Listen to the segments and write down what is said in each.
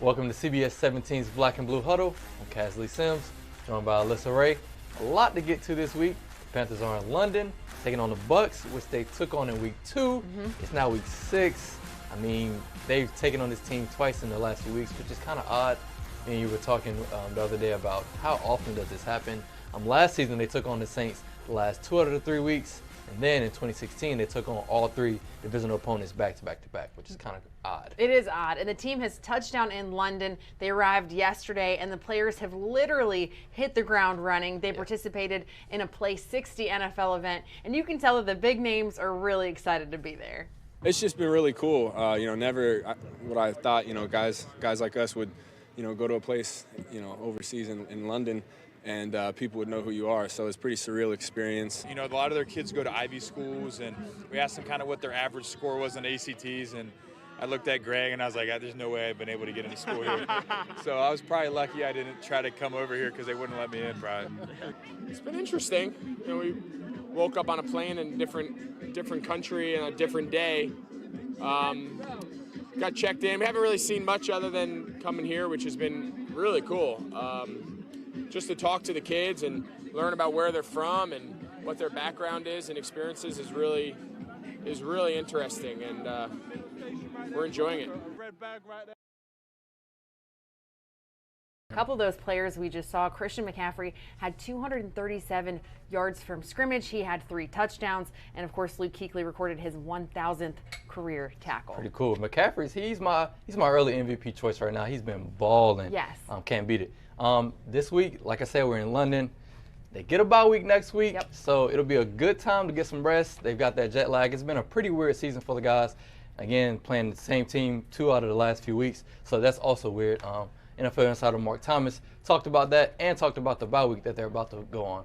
Welcome to CBS 17's Black and Blue Huddle. I'm Casley Sims, joined by Alyssa Ray. A lot to get to this week. The Panthers are in London, taking on the Bucks, which they took on in week 2. It's now week 6. I mean, they've taken on this team twice in the last few weeks, which is kind of odd. And you were talking the other day about how often does this happen. Last season, they took on the Saints the last 2 out of the 3 weeks. And then in 2016, they took on all 3 divisional opponents back to back to back, which is kind of odd. It is odd. And the team has touched down in London. They arrived yesterday, and the players have literally hit the ground running. They participated in a Play 60 NFL event, and you can tell that the big names are really excited to be there. It's just been really cool. Never what I thought, guys like us would, go to a place, overseas in London, and people would know who you are. So it's a pretty surreal experience. A lot of their kids go to Ivy schools, and we asked them kind of what their average score was on ACTs, and I looked at Greg and I was like, there's no way I've been able to get into school here. So I was probably lucky I didn't try to come over here because they wouldn't let me in, probably. It's been interesting. We woke up on a plane in a different country and a different day. Got checked in. We haven't really seen much other than coming here, which has been really cool. Just to talk to the kids and learn about where they're from and what their background is and experiences is really interesting, and we're enjoying it. A couple of those players we just saw, Christian McCaffrey had 237 yards from scrimmage. He had 3 touchdowns. And, of course, Luke Kuechly recorded his 1,000th career tackle. Pretty cool. McCaffrey's, he's my early MVP choice right now. He's been balling. Yes. Can't beat it. This week, like I said, we're in London. They get a bye week next week, so it'll be a good time to get some rest. They've got that jet lag. It's been a pretty weird season for the guys. Again, playing the same team 2 out of the last few weeks, so that's also weird. NFL insider Mark Thomas talked about that and talked about the bye week that they're about to go on.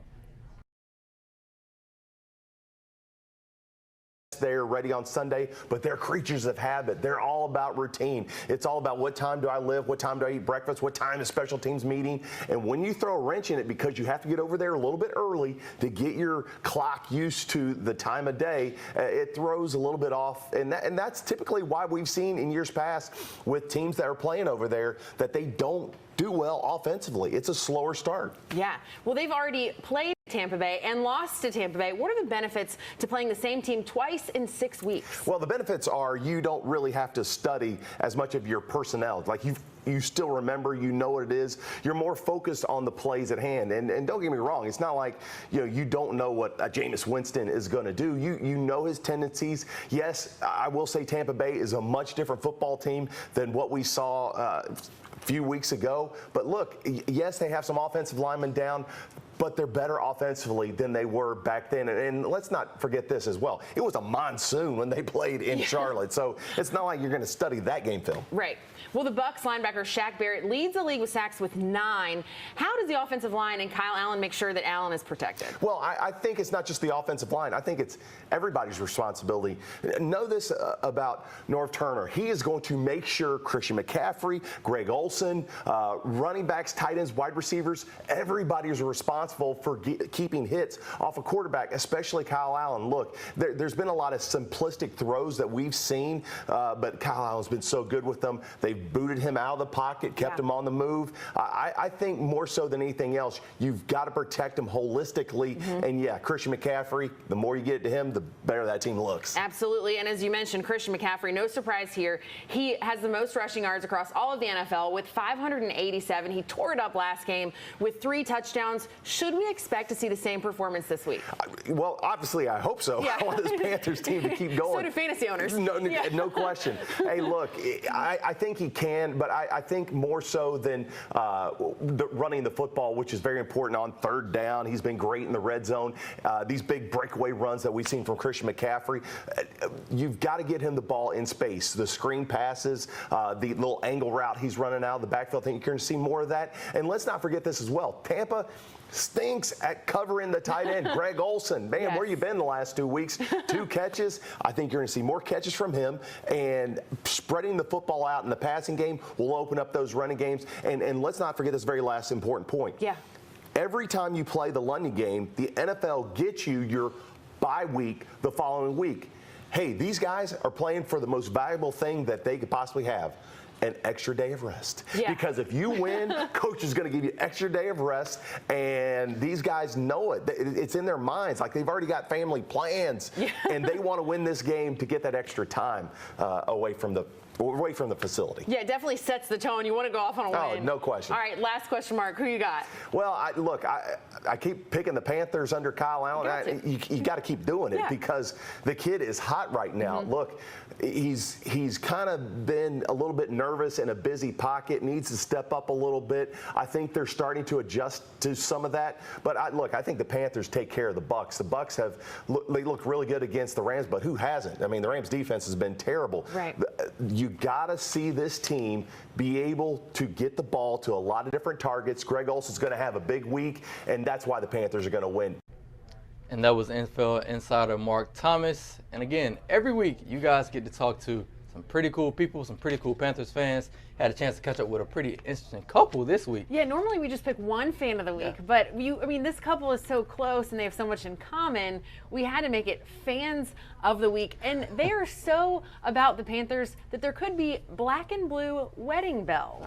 They're ready on Sunday, but they're creatures of habit. They're all about routine. It's all about what time do I live, what time do I eat breakfast, what time is special teams meeting. And when you throw a wrench in it because you have to get over there a little bit early to get your clock used to the time of day, it throws a little bit off. And that's typically why we've seen in years past with teams that are playing over there that they don't do well offensively. It's a slower start. Yeah. Well, they've already played Tampa Bay and lost to Tampa Bay. What are the benefits to playing the same team twice in 6 weeks? Well, the benefits are you don't really have to study as much of your personnel. Like you still remember, you know what it is. You're more focused on the plays at hand. And don't get me wrong, it's not like you don't know what Jameis Winston is going to do. You know his tendencies. Yes, I will say Tampa Bay is a much different football team than what we saw a few weeks ago. But look, yes, they have some offensive linemen down, but they're better offensively than they were back then. And let's not forget this as well. It was a monsoon when they played in Charlotte, so it's not like you're going to study that game film. Right. Well, the Bucs linebacker Shaq Barrett leads the league with sacks with 9. How does the offensive line and Kyle Allen make sure that Allen is protected? Well, I think it's not just the offensive line. I think it's everybody's responsibility. Know this about Norv Turner. He is going to make sure Christian McCaffrey, Greg Olsen, running backs, tight ends, wide receivers, everybody is responsible for keeping hits off a quarterback, especially Kyle Allen. Look, there's been a lot of simplistic throws that we've seen, but Kyle Allen's been so good with them. They've booted him out of the pocket, kept him on the move. I think more so than anything else, you've got to protect him holistically. And yeah, Christian McCaffrey, the more you get to him, the better that team looks. Absolutely. And as you mentioned, Christian McCaffrey, no surprise here. He has the most rushing yards across all of the NFL with 587. He tore it up last game with 3 touchdowns. Should we expect to see the same performance this week? Well, obviously, I hope so. I want this Panthers team to keep going. So do fantasy owners. No question. Hey, look, I think he can, but I think more so than running the football, which is very important on 3rd down. He's been great in the red zone. These big breakaway runs that we've seen from Christian McCaffrey, you've got to get him the ball in space. The screen passes, the little angle route he's running out of the backfield. I think you're going to see more of that. And let's not forget this as well. Tampa stinks at covering the tight end. Greg Olsen, man, where you been the last 2 weeks? 2 catches. I think you're going to see more catches from him, and spreading the football out in the passing game will open up those running games. And let's not forget this very last important point. Every time you play the London game, the NFL gets you your bye week the following week. Hey, these guys are playing for the most valuable thing that they could possibly have, an extra day of rest. Yeah. Because if you win, coach is going to give you an extra day of rest, and these guys know it. It's in their minds. Like, they've already got family plans, and they want to win this game to get that extra time away from the facility. Yeah, it definitely sets the tone. You want to go off on a win. Oh, no question. All right, last question, Mark. Who you got? Well, I keep picking the Panthers under Kyle Allen. You got to keep doing it because the kid is hot right now. Look, he's kind of been a little bit nervous in a busy pocket, needs to step up a little bit. I think they're starting to adjust to some of that. But I think the Panthers take care of the Bucs. The Bucs they look really good against the Rams, but who hasn't? I mean, the Rams defense has been terrible. Right. You got to see this team be able to get the ball to a lot of different targets. Greg Olson's going to have a big week, and that's why the Panthers are going to win. And that was NFL insider Mark Thomas. And again, every week you guys get to talk to some pretty cool people, some pretty cool Panthers fans. Had a chance to catch up with a pretty interesting couple this week. Yeah, normally we just pick one fan of the week, but this couple is so close and they have so much in common. We had to make it fans of the week, and they are so about the Panthers that there could be black and blue wedding bells.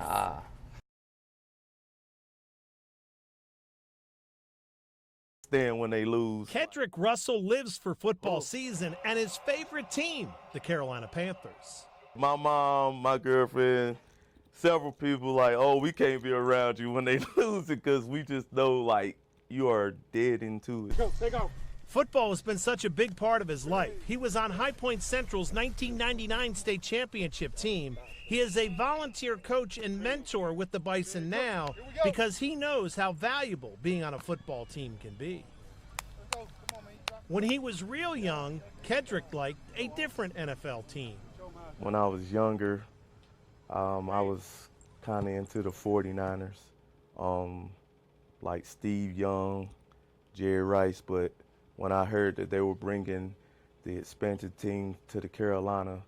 When they lose. Kendrick Russell lives for football season and his favorite team, the Carolina Panthers. My mom, my girlfriend, several people like, oh, we can't be around you when they lose it because we just know, like, you are dead into it. Go. Football has been such a big part of his life. He was on High Point Central's 1999 state championship team. He is a volunteer coach and mentor with the Bison now because he knows how valuable being on a football team can be. When he was real young, Kendrick liked a different NFL team. When I was younger, I was kind of into the 49ers, like Steve Young, Jerry Rice, but when I heard that they were bringing the expansion team to the Carolinas,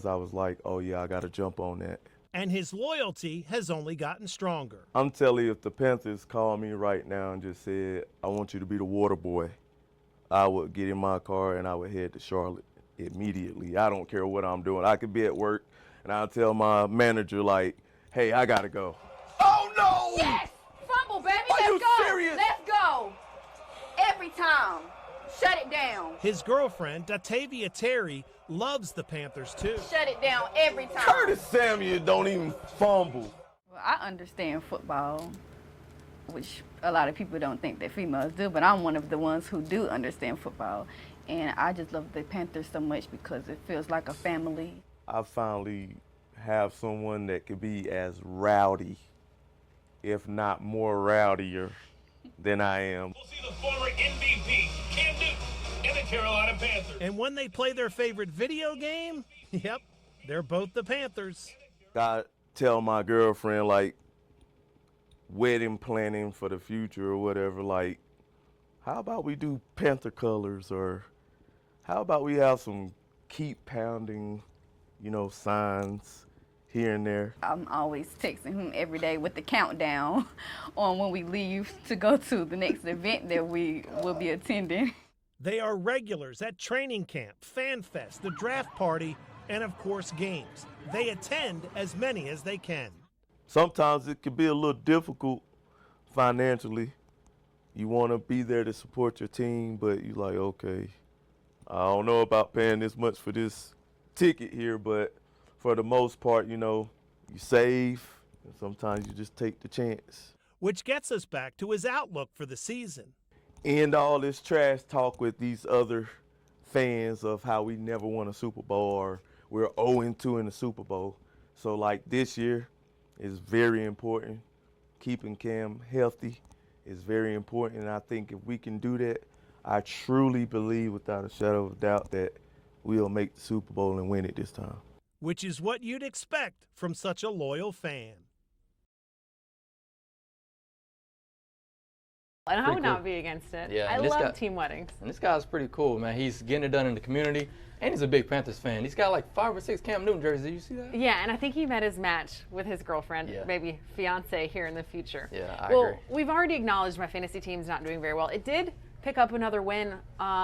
I was like, oh yeah, I got to jump on that. And his loyalty has only gotten stronger. I'm telling you, if the Panthers called me right now and just said, I want you to be the water boy, I would get in my car and I would head to Charlotte immediately. I don't care what I'm doing. I could be at work and I'll tell my manager, like, hey, I got to go. Oh, no! Yes! Fumble, baby. Are you Let's go. serious? Let's go. Every time. Shut it down. His girlfriend, Datavia Terry, loves the Panthers too. Shut it down every time. Curtis Samuel don't even fumble. Well, I understand football, which a lot of people don't think that females do, but I'm one of the ones who do understand football. And I just love the Panthers so much because it feels like a family. I finally have someone that could be as rowdy, if not more rowdier, than I am. We'll see the former MVP, Cam Newton, and the Carolina Panthers. And when they play their favorite video game, yep, they're both the Panthers. I tell my girlfriend, like, wedding planning for the future or whatever, like, how about we do Panther colors, or how about we have some keep pounding, signs here and there. I'm always texting him every day with the countdown on when we leave to go to the next event that we will be attending. They are regulars at training camp, Fan Fest, the draft party, and of course games. They attend as many as they can. Sometimes it can be a little difficult financially. You want to be there to support your team, but you're like, okay, I don't know about paying this much for this ticket here, but for the most part, you save, and sometimes you just take the chance. Which gets us back to his outlook for the season. End all this trash talk with these other fans of how we never won a Super Bowl or we're 0-2 in the Super Bowl. So, like, this year is very important. Keeping Cam healthy is very important, and I think if we can do that, I truly believe without a shadow of a doubt that we'll make the Super Bowl and win it this time. Which is what you'd expect from such a loyal fan. And I Pretty would cool. not be against it. Yeah, I and this love guy- team weddings. And this guy's pretty cool, man. He's getting it done in the community, and he's a big Panthers fan. He's got like 5 or 6 Cam Newton jerseys. Did you see that? Yeah, and I think he met his match with his girlfriend, Yeah. maybe fiance here in the future. Yeah, I well, agree. we've already acknowledged my fantasy team's not doing very well. It did pick up another win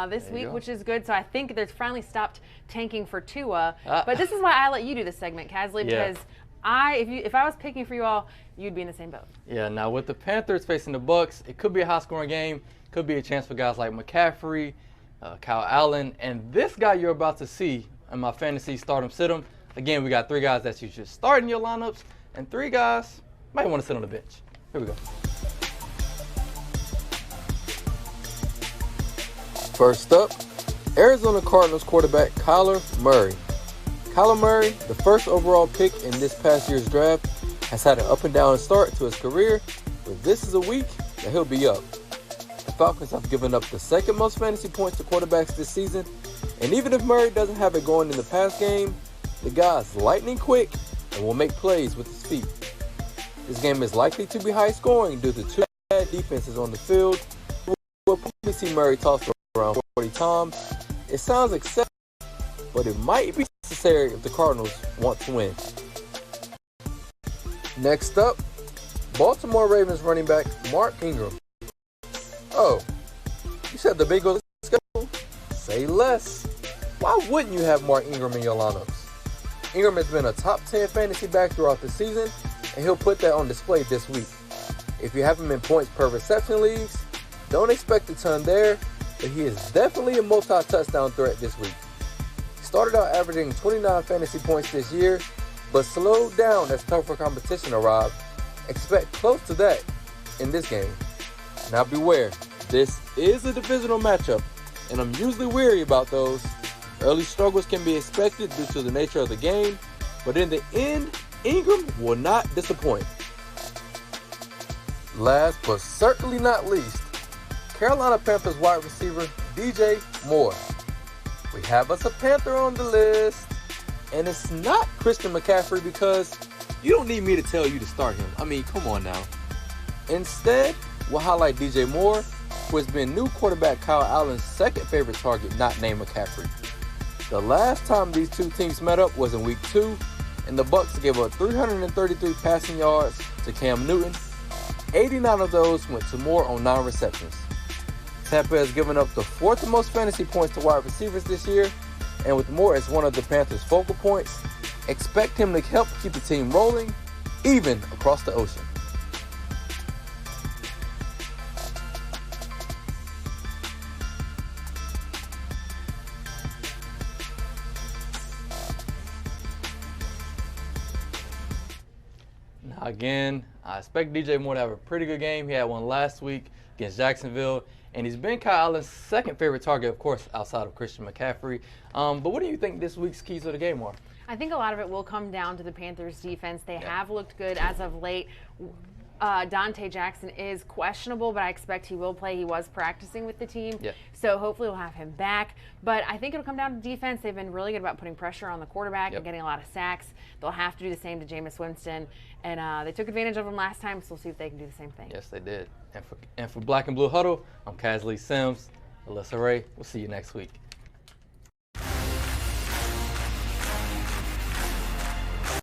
this week, which is good. So I think they've finally stopped tanking for Tua. But this is why I let you do the segment, Casley, because if I was picking for you all, you'd be in the same boat. Yeah, now with the Panthers facing the Bucks, it could be a high-scoring game. Could be a chance for guys like McCaffrey, Kyle Allen, and this guy you're about to see in my fantasy start 'em, sit 'em. Again, we got 3 guys that you should start in your lineups, and 3 guys might want to sit on the bench. Here we go. First up, Arizona Cardinals quarterback Kyler Murray. Kyler Murray, the first overall pick in this past year's draft, has had an up and down start to his career, but this is a week that he'll be up. The Falcons have given up the 2nd most fantasy points to quarterbacks this season, and even if Murray doesn't have it going in the pass game, the guy's lightning quick and will make plays with his feet. This game is likely to be high scoring due to 2 bad defenses on the field. We'll probably see Murray tossed around 40 times. It sounds excessive, but it might be necessary if the Cardinals want to win. Next up, Baltimore Ravens running back Mark Ingram. Oh, you said the Bengals schedule? Say less. Why wouldn't you have Mark Ingram in your lineups? Ingram has been a top 10 fantasy back throughout the season, and he'll put that on display this week. If you have him in points per reception leagues, don't expect a ton there, but he is definitely a multi-touchdown threat this week. He started out averaging 29 fantasy points this year, but slowed down as tougher competition arrived. Expect close to that in this game. Now beware, this is a divisional matchup, and I'm usually wary about those. Early struggles can be expected due to the nature of the game, but in the end, Ingram will not disappoint. Last but certainly not least, Carolina Panthers wide receiver DJ Moore. We have us a Panther on the list, and it's not Christian McCaffrey because you don't need me to tell you to start him. I mean, come on now. Instead, we'll highlight DJ Moore, who has been new quarterback Kyle Allen's 2nd favorite target, not named McCaffrey. The last time these 2 teams met up was in week 2, and the Bucks gave up 333 passing yards to Cam Newton. 89 of those went to Moore on 9 receptions. Tampa has given up the 4th most fantasy points to wide receivers this year, and with Moore as one of the Panthers' focal points, expect him to help keep the team rolling, even across the ocean. Now again, I expect DJ Moore to have a pretty good game. He had one last week against Jacksonville, and he's been Kyle Allen's 2nd favorite target, of course, outside of Christian McCaffrey. But what do you think this week's keys of the game are? I think a lot of it will come down to the Panthers' defense. They have looked good as of late. Dante Jackson is questionable, but I expect he will play. He was practicing with the team, so hopefully we'll have him back. But I think it'll come down to defense. They've been really good about putting pressure on the quarterback and getting a lot of sacks. They'll have to do the same to Jameis Winston, and they took advantage of him last time, so we'll see if they can do the same thing. Yes, they did. And for Black and Blue Huddle, I'm Casley Sims, Alyssa Ray. We'll see you next week.